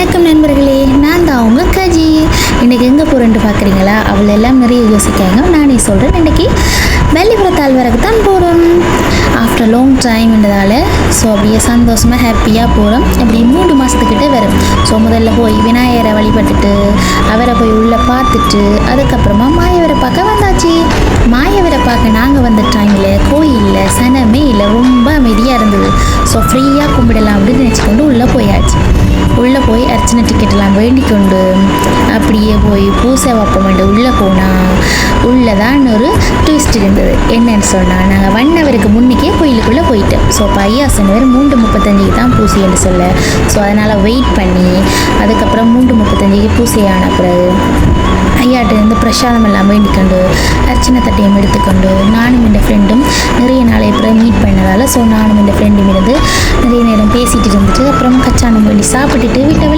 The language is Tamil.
வணக்கம் நண்பர்களே, நான் தான் உங்கள் கஜி. இன்றைக்கி எங்கே போகிறேன்ட்டு பார்க்குறீங்களா? அவள் எல்லாம் நிறைய யோசிக்காங்க. நானே சொல்கிறேன், இன்றைக்கி வெள்ளிபுரத்தால் வரைக்கு தான் போகிறோம். ஆஃப்டர் லாங் டைம்ன்றதால ஸோ அப்படியே சந்தோஷமாக ஹாப்பியாக போகிறோம். அப்படி 3 மாதத்துக்கிட்டே வரும். ஸோ முதல்ல போய் விநாயகரை வழிபட்டுட்டு அவரை போய் உள்ளே பார்த்துட்டு அதுக்கப்புறமா மாயவரை பார்க்க வந்தாச்சு. மாயவரை பார்க்க நாங்கள் வந்த டைமில் கோயிலில் சனமே இல்லை, ரொம்ப அமைதியாக இருந்தது. ஸோ ஃப்ரீயாக கும்பிடலாம் அப்படின்னு நினச்சிக்கொண்டு உள்ளே போயாச்சு. உள்ளே போய் அர்ச்சனை டிக்கெட்டெல்லாம் வேண்டிக் கொண்டு அப்படியே போய் பூசை வைப்போம் என்று உள்ளே போனால் உள்ளே தான் ஒரு ட்விஸ்ட் இருந்தது. என்னன்னு சொன்னால், நாங்கள் 1 ஹவருக்கு முன்னுக்கே கோயிலுக்குள்ளே போயிட்டோம். ஸோ இப்போ ஐயா சொன்னவர் 3:35 தான் பூசைன்னு சொல்ல. ஸோ அதனால் வெயிட் பண்ணி அதுக்கப்புறம் 3:35 பூசையான பிறகு ஐயாட்ட இருந்து பிரசாதம் எல்லாம் வேண்டிக்கொண்டு அர்ச்சனை தட்டையும் எடுத்துக்கொண்டு நானும் இந்த ஃப்ரெண்டும் நிறைய நாளை அப்புறம் மீட் பண்ணதால் ஸோ நானும் இந்த ஃப்ரெண்டும் இருந்து நிறைய நேரம் பேசிகிட்டு இருந்துட்டு அப்புறம் கச்சானம் வேண்டி சாப்பிட்டுட்டு வீட்டை